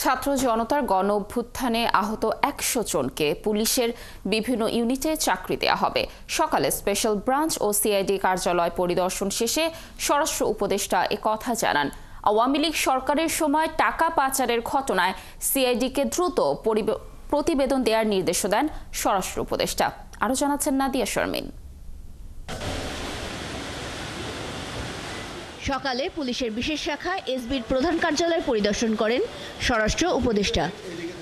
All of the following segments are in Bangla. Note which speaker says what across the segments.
Speaker 1: ছাত্র জনতার গণ অভ্যুত্থানে আহত ১০০ জনকে পুলিশের বিভিন্ন ইউনিটে চাকরি দেয়া হবে। সকালে স্পেশাল ব্রাঞ্চ ও সিআইডি কার্যালয় পরিদর্শন শেষে স্বরাষ্ট্র উপদেষ্টা একথা জানান। আওয়ামী লীগ সরকারের সময় টাকা পাচারের ঘটনায় সিআইডিকে দ্রুত প্রতিবেদন দেওয়ার নির্দেশ দেন স্বরাষ্ট্র উপদেষ্টা। আরও জানাচ্ছেন নাদিয়া শারমিন।
Speaker 2: সকালে পুলিশের বিশেষ শাখা এসবির প্রধান কার্যালয় পরিদর্শন করেন স্বরাষ্ট্র উপদেষ্টা।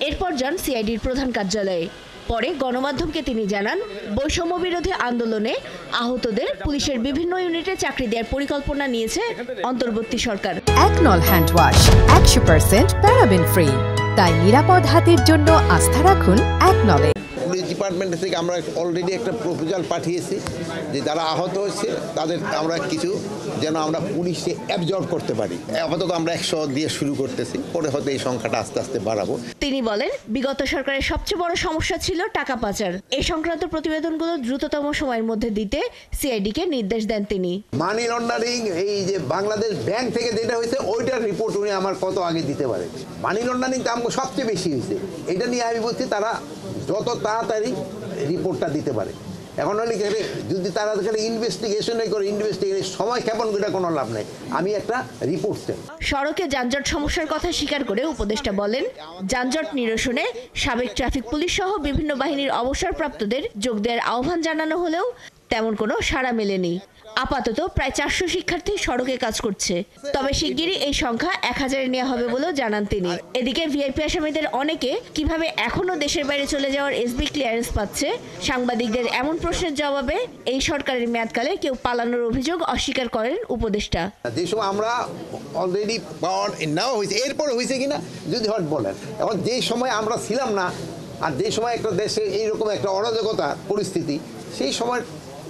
Speaker 2: এরপর যান সিআইডির প্রধান কার্যালয়ে। পরে গণমাধ্যমকে তিনি জানান, বৈষম্য বিরোধী আন্দোলনে আহতদের পুলিশের বিভিন্ন ইউনিটে চাকরি দেওয়ার পরিকল্পনা নিয়েছে অন্তর্বর্তী সরকার।
Speaker 3: একনল হ্যান্ড ওয়াশ 100% প্যারাবেন ফ্রি, তাই নিরাপদ হাতের জন্য আস্থা রাখুন একনলে।
Speaker 4: পুলিশ ডিপার্টমেন্ট থেকে আমরা অলরেডি একটা প্রপোজাল পাঠিয়েছি যে যারা আহত হয়েছে তাদের আমরা কিছু যেন আমরা পুলিশে অ্যাবজর্ব করতে পারি। আপাতত আমরা 100 দিয়ে শুরু করতেছি, পরে হয়তো এই সংখ্যাটা আস্তে আস্তে বাড়াবো। তিনি
Speaker 2: বলেন, বিগত সরকারের সবচেয়ে বড় সমস্যা ছিল টাকা পাচার। এই সংক্রান্ত প্রতিবেদনগুলো দ্রুততম সময়ের মধ্যে দিতে সিআইডিকে নির্দেশ দেন তিনি।
Speaker 4: মানি লন্ডারিং, এই যে বাংলাদেশ ব্যাংক থেকে যেটা হয়েছে ওইটার রিপোর্ট উনি আমার কত আগে দিতে পারে। মানি লন্ডারিং তো আমাকে সবচেয়ে বেশি হয়েছে, এটা নিয়ে আমি বলছি তারা যত তাড়াতাড়ি রিপোর্টটা দিতে পারে। এখন হলে যদি তারা ইনভেস্টিগেশনই করে, ইনভেস্টিগেশন সময় ক্ষেপণ করে কোনো লাভ নেই। আমি একটা রিপোর্ট চাই।
Speaker 2: সড়কে যানজট সমস্যার কথা স্বীকার করে উপদেষ্টা বলেন, যানজট নিরসনে সাবেক ট্রাফিক পুলিশ সহ বিভিন্ন বাহিনীর অবসরপ্রাপ্তদের যোগ দেওয়ার আহ্বান জানানো হলেও তেমন কোনো সাড়া মেলেনি। আপাতত প্রায় 400 শিক্ষার্থী সড়কে কাজ করছে, তবে শিগগিরই এই সংখ্যা 1000-এ নেওয়া হবে বলেও জানান তিনি। এদিকে ভিআইপি আসামিদের অনেকে কিভাবে এখনো দেশের বাইরে চলে যাওয়ার এসবি ক্লিয়ারেন্স পাচ্ছে, সাংবাদিকদের এমন প্রশ্নের জবাবে এই সরকারের মেয়াদকালে কেউ পালানোর অভিযোগ অস্বীকার করেন উপদেষ্টা।
Speaker 4: যে সময় আমরা অলরেডি পাওয়ার নেওয়া হয়েছে, এরপরে হয়েছে কিনা যদি হট বলেন। এখন যে সময় আমরা ছিলাম না, আর যে সময় একটা দেশে এইরকম একটা অরাজকতা পরিস্থিতি, সেই সময়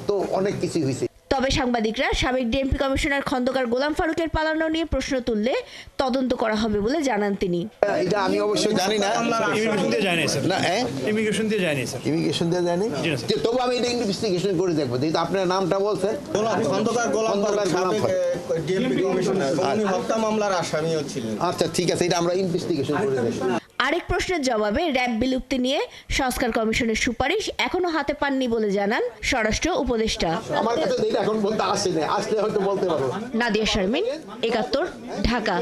Speaker 4: তো অনেক কিছু হয়েছে।
Speaker 2: তবে সাংবাদিকরা সাবেক ডিএমপি কমিশনার খন্দকার গোলাম ফারুকের পালানো নিয়ে প্রশ্ন তুললে তদন্ত করা হবে বলে জানান তিনি।
Speaker 4: এটা আমি অবশ্যই জানি না,
Speaker 5: ইমিগ্রেশন দিয়ে যায়নি স্যার।
Speaker 4: না,
Speaker 5: ইমিগ্রেশন দিয়ে যায়নি স্যার।
Speaker 4: ইমিগ্রেশন দিয়ে যায়নি, তবু আমি এটা ইনভেস্টিগেশন করে দেখবো। যেহেতু আপনার নামটা বলছেন
Speaker 5: খন্দকার গোলাম ফারুক, ডিএমপি কমিশনার, উনি হত্যা মামলার আসামিও ছিলেন।
Speaker 4: আচ্ছা, ঠিক আছে, এটা আমরা ইনভেস্টিগেশন করে দেখবো।
Speaker 2: আরেক প্রশ্নের জবাবে র্যাব বিলুপ্তি নিয়ে সংস্কার কমিশনের সুপারিশ এখনো হাতে পাননি বলে জানান স্বরাষ্ট্র উপদেষ্টা।
Speaker 4: আমার কাছে এখন বলতে আসেনি, আসলে হয়তো বলতে পারবো।
Speaker 2: নাদিয়া শারমিন, 71, ঢাকা।